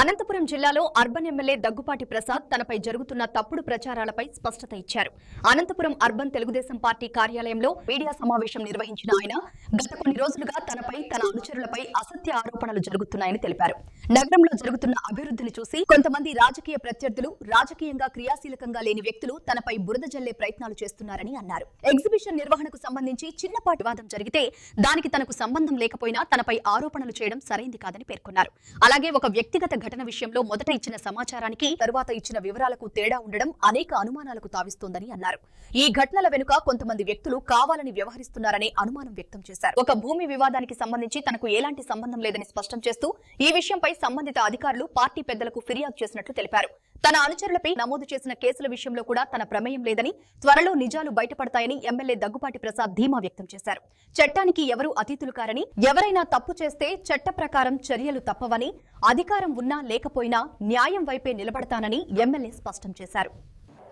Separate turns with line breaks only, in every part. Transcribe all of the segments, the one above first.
అనంతపురం జిల్లాలో urban MLA Daggubati Prasad తనపై జరుగుతున్న తప్పుడు ప్రచారాలపై స్పష్టత ఇచ్చారు. అనంతపురం అర్బన్ తెలుగుదేశం పార్టీ కార్యాలయంలో మీడియా సమావేశం నిర్వహించిన ఆయన గత కొన్ని రోజులుగా తనపై తన అనుచరులపై అసత్య ఆరోపణలు జరుగుతున్నాయని తెలిపారు. నగరంలో జరుగుతున్న అభివృద్ధిని చూసి కొంతమంది రాజకీయ ప్రత్యర్థులు, రాజకీయంగా క్రియాశీలకంగా లేని వ్యక్తులు తనపై బురద జల్లే ప్రయత్నాలు చేస్తున్నారని అన్నారు. ఎగ్జిబిషన్ నిర్వహణకు సంబంధించి చిన్నపాటి వివాదం జరిగితే దానికి తనకు సంబంధం లేకపోయినా తనపై ఆరోపణలు చేయడం సరైంది కాదని పేర్కొన్నారు. అలాగే ఒక వ్యక్తిగత ఘటన విషయంలో మొదట ఇచ్చిన సమాచారానికి తరువాత ఇచ్చిన వివరాలకు తేడా ఉండడం అనేక అనుమానాలకు తావిస్తోందని అన్నారు. ఈ ఘటనల వెనుక కొంతమంది వ్యక్తులు కావాలని వ్యవహరిస్తున్నారనే అనుమానం వ్యక్తం చేశారు. ఒక భూమి వివాదానికి సంబంధించి తనకు ఎలాంటి సంబంధం లేదని స్పష్టం చేస్తూ ఈ విషయంపై సంబంధిత అధికారులు పార్టీ పెద్దలకు ఫిర్యాదు చేసినట్లు తెలిపారు. తన అనుచరులపై నమోదు చేసిన కేసుల విషయంలో కూడా తన ప్రమేయం లేదని, త్వరలో నిజాలు బయటపడతాయని ఎమ్మెల్యే దగ్గుపాటి ప్రసాద్ ధీమా వ్యక్తం చేశారు. చట్టానికి ఎవరూ అతీతులు కారని, ఎవరైనా తప్పు చేస్తే చట్ట ప్రకారం చర్యలు తప్పవని, అధికారం ఉన్నా లేకపోయినా న్యాయం వైపే నిలబడతానని ఎమ్మెల్యే స్పష్టం చేశారు.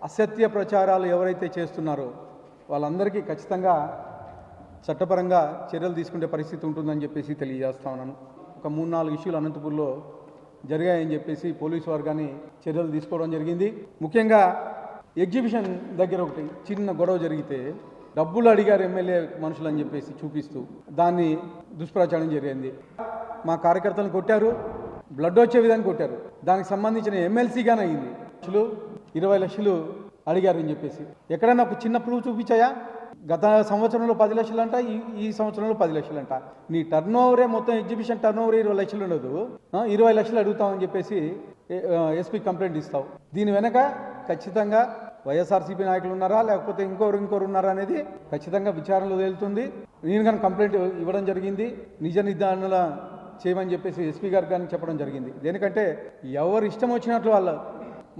అసత్య ప్రచారాలు ఎవరైతే చేస్తున్నారో వాళ్ళందరికీ ఖచ్చితంగా చట్టపరంగా చర్యలు తీసుకునే పరిస్థితి ఉంటుందని చెప్పేసి తెలియజేస్తా ఉన్నాను. ఒక 3-4 ఇష్యూలు అనంతపూర్లో జరిగాయని చెప్పేసి పోలీసు వర్గాన్ని చర్యలు తీసుకోవడం జరిగింది. ముఖ్యంగా ఎగ్జిబిషన్ దగ్గర ఒకటి చిన్న గొడవ జరిగితే డబ్బులు అడిగారు ఎమ్మెల్యే మనుషులు అని చెప్పేసి చూపిస్తూ దాన్ని దుష్ప్రచారం జరిగింది. మా కార్యకర్తలను కొట్టారు, బ్లడ్ వచ్చే విధంగా కొట్టారు. దానికి సంబంధించిన ఎమ్మెల్సీగానే అయింది. 20 లక్షలు అడిగారు అని చెప్పేసి ఎక్కడైనా ఒక చిన్న ప్రూఫ్ చూపించాయా? గత సంవత్సరంలో 10 లక్షలు అంట, ఈ సంవత్సరంలో 10 లక్షలు అంట. నీ టర్న్ ఓవరే మొత్తం ఎగ్జిబిషన్ టర్న్ ఓవర్ 20 లక్షలు ఉండదు, 20 లక్షలు అడుగుతామని చెప్పేసి ఎస్పీ కంప్లైంట్ ఇస్తావు. దీని వెనక ఖచ్చితంగా వైఎస్ఆర్సీపీ నాయకులు ఉన్నారా లేకపోతే ఇంకోరు ఉన్నారా అనేది ఖచ్చితంగా విచారణలో తేలుతుంది. నేను కానీ కంప్లైంట్ ఇవ్వడం జరిగింది. నిజ నిర్ధారణ చేయమని చెప్పేసి ఎస్పీ గారికి కానీ చెప్పడం జరిగింది. దేనికంటే ఎవరు ఇష్టం వచ్చినట్లు వాళ్ళ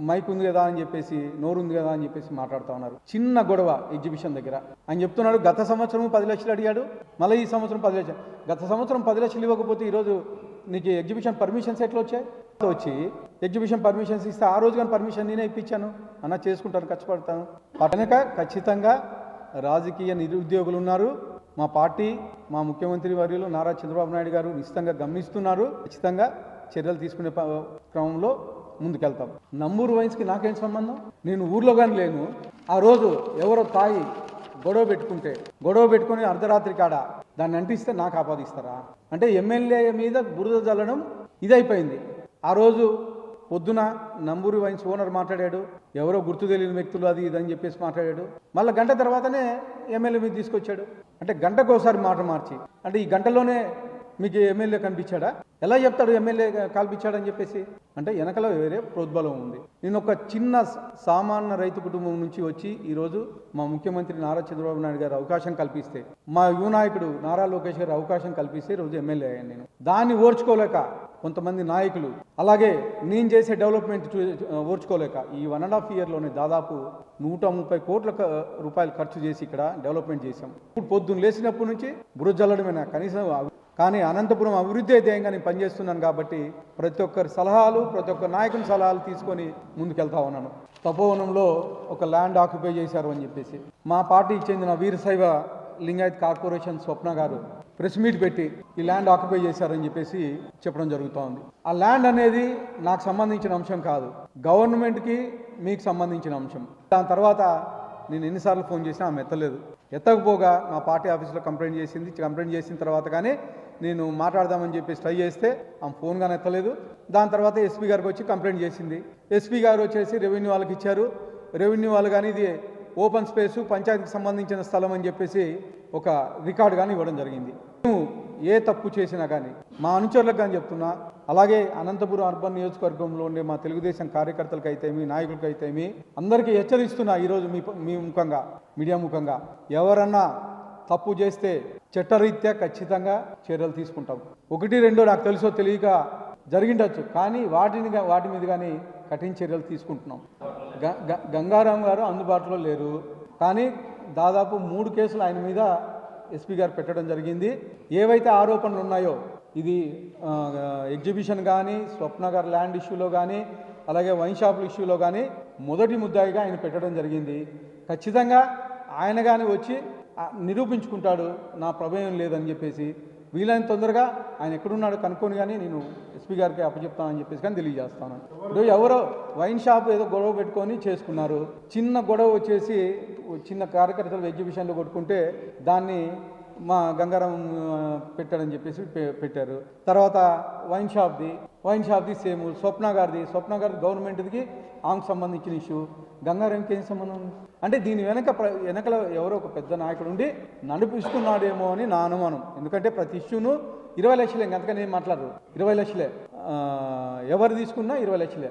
మైక్ ఉంది కదా అని చెప్పేసి, నోరు ఉంది కదా అని చెప్పేసి మాట్లాడుతూ ఉన్నారు. చిన్న గొడవ ఎగ్జిబిషన్ దగ్గర అని చెప్తున్నాడు. గత సంవత్సరం 10 లక్షలు అడిగాడు, మళ్ళీ ఈ సంవత్సరం 10 లక్షలు. గత సంవత్సరం 10 లక్షలు ఇవ్వకపోతే ఈరోజు నీకు ఎగ్జిబిషన్ పర్మిషన్స్ ఎట్లా వచ్చాయి? వచ్చి ఎగ్జిబిషన్ పర్మిషన్స్ ఇస్తే ఆ రోజు కానీ పర్మిషన్ నేనే ఇప్పించాను అన్న, చేసుకుంటాను, కష్టపడతాను. కనుక ఖచ్చితంగా రాజకీయ నిరుద్యోగులు ఉన్నారు. మా పార్టీ, మా ముఖ్యమంత్రి వర్యులు నారా చంద్రబాబు నాయుడు గారు నిశ్చితంగా గమనిస్తున్నారు. ఖచ్చితంగా చర్యలు తీసుకునే క్రమంలో ముందుకెళ్తాం. నంబూరు వైన్స్కి నాకేం సంబంధం? నేను ఊర్లో కానీ లేను. ఆ రోజు ఎవరో తాగి గొడవ పెట్టుకుని అర్ధరాత్రి కాడ దాన్ని అంటిస్తే నాకు ఆపాదిస్తారా? అంటే ఎమ్మెల్యే మీద బురద జల్లడం ఇదైపోయింది. ఆ రోజు పొద్దున నంబూరు వైన్స్ ఓనర్ మాట్లాడాడు, ఎవరో గుర్తు తెలియని వ్యక్తులు అది ఇదని చెప్పేసి మాట్లాడాడు. మళ్ళీ గంట తర్వాతనే ఎమ్మెల్యే మీద తీసుకొచ్చాడు. అంటే గంటకు ఒకసారి మాట మార్చి, అంటే ఈ గంటలోనే మీకు ఎమ్మెల్యే కనిపించాడా? ఎలా చెప్తాడు ఎమ్మెల్యే కల్పించాడని చెప్పేసి? అంటే వెనకల వేరే ప్రోద్బలం ఉంది. నేను ఒక చిన్న సామాన్య రైతు కుటుంబం నుంచి వచ్చి ఈరోజు మా ముఖ్యమంత్రి నారా చంద్రబాబు నాయుడు గారు అవకాశం కల్పిస్తే, మా యువ నాయకుడు నారా లోకేష్ గారు అవకాశం కల్పిస్తే ఈరోజు ఎమ్మెల్యే అయ్యాను. నేను దాన్ని ఓర్చుకోలేక కొంతమంది నాయకులు, అలాగే నేను చేసే డెవలప్మెంట్ ఓర్చుకోలేక ఈ 1.5 ఇయర్లోనే దాదాపు 130 కోట్ల రూపాయలు ఖర్చు చేసి ఇక్కడ డెవలప్మెంట్ చేశాం. ఇప్పుడు పొద్దున్న లేచినప్పటి నుంచి బురద జల్లడమేనా కనీసం? కానీ అనంతపురం అభివృద్ధి ధ్యేయంగా నేను పనిచేస్తున్నాను కాబట్టి ప్రతి ఒక్కరి సలహాలు, ప్రతి ఒక్క నాయకుని సలహాలు తీసుకొని ముందుకెళ్తా ఉన్నాను. తపోవనంలో ఒక ల్యాండ్ ఆక్యుపై చేశారు అని చెప్పేసి మా పార్టీకి చెందిన వీరశైవ లింగాయత్ కార్పొరేషన్ స్వప్న గారు ప్రెస్ మీట్ పెట్టి ఈ ల్యాండ్ ఆక్యుపై చేశారని చెప్పేసి చెప్పడం జరుగుతూ ఉంది. ఆ ల్యాండ్ అనేది నాకు సంబంధించిన అంశం కాదు, గవర్నమెంట్కి మీకు సంబంధించిన అంశం. దాని తర్వాత నేను ఎన్నిసార్లు ఫోన్ చేసినా ఆమె ఎత్తలేదు. ఎత్తకపోగా మా పార్టీ ఆఫీస్లో కంప్లైంట్ చేసిన తర్వాత కానీ నేను మాట్లాడదామని చెప్పేసి ట్రై చేస్తే ఆమె ఫోన్ కానీ ఎత్తలేదు. దాని తర్వాత ఎస్పీ గారికి వచ్చి కంప్లైంట్ చేసింది. ఎస్పీ గారు వచ్చేసి రెవెన్యూ వాళ్ళకి ఇచ్చారు. రెవెన్యూ వాళ్ళు కానీ ఇది ఓపెన్ స్పేసు, పంచాయతీకి సంబంధించిన స్థలం అని చెప్పేసి ఒక రికార్డు కానీ ఇవ్వడం జరిగింది. మేము ఏ తప్పు చేసినా కానీ మా అనుచరులకు కానీ చెప్తున్నా, అలాగే అనంతపురం అర్బన్ నియోజకవర్గంలో ఉండే మా తెలుగుదేశం కార్యకర్తలకు అయితేమి, నాయకులకు అయితేమి అందరికీ హెచ్చరిస్తున్నా ఈరోజు మీ ముఖంగా, మీడియా ముఖంగా, ఎవరన్నా తప్పు చేస్తే చట్టరీత్యా ఖచ్చితంగా చర్యలు తీసుకుంటాం. 1-2 నాకు తెలుసో తెలియక జరిగిండొచ్చు, కానీ వాటి మీద కానీ కఠిన చర్యలు తీసుకుంటున్నాం. గంగారాం గారు అందుబాటులో లేరు, కానీ దాదాపు 3 కేసులు ఆయన మీద ఎస్పీ గారు పెట్టడం జరిగింది. ఏవైతే ఆరోపణలు ఉన్నాయో ఇది ఎగ్జిబిషన్ కానీ, స్వప్న గారు ల్యాండ్ ఇష్యూలో కానీ, అలాగే వైన్ షాపుల ఇష్యూలో కానీ మొదటి ముద్దాయిగా ఆయన పెట్టడం జరిగింది. ఖచ్చితంగా ఆయన కానీ వచ్చి నిరూపించుకుంటాడు నా ప్రమేయం లేదని చెప్పేసి. వీలైన తొందరగా ఆయన ఎక్కడున్నాడో కనుక్కొని కానీ నేను ఎస్పీ గారికి అప్పచెప్తానని చెప్పేసి కానీ తెలియజేస్తాను. ఇప్పుడు ఎవరో వైన్ షాప్ ఏదో గొడవ పెట్టుకొని చేసుకున్నారు. చిన్న గొడవ వచ్చేసి చిన్న కార్యకర్తలు ఎగ్జిబిషన్లో కొట్టుకుంటే దాన్ని మా గంగారం పెట్టాడని చెప్పేసి పెట్టారు. తర్వాత వైన్ షాప్ది సేమ్ స్వప్న గారిది గవర్నమెంట్కి ఆమెకు సంబంధించిన ఇష్యూ. గంగారంకి ఏం సంబంధం ఉంది అంటే దీని వెనకల ఎవరో ఒక పెద్ద నాయకుడు ఉండి నడిపిస్తున్నాడేమో అని నా అనుమానం. ఎందుకంటే ప్రతి ఇష్యూను 20 లక్షలే, అంతకని ఏం మాట్లాడరు. 20 లక్షలే ఎవరు తీసుకున్నా 20 లక్షలే.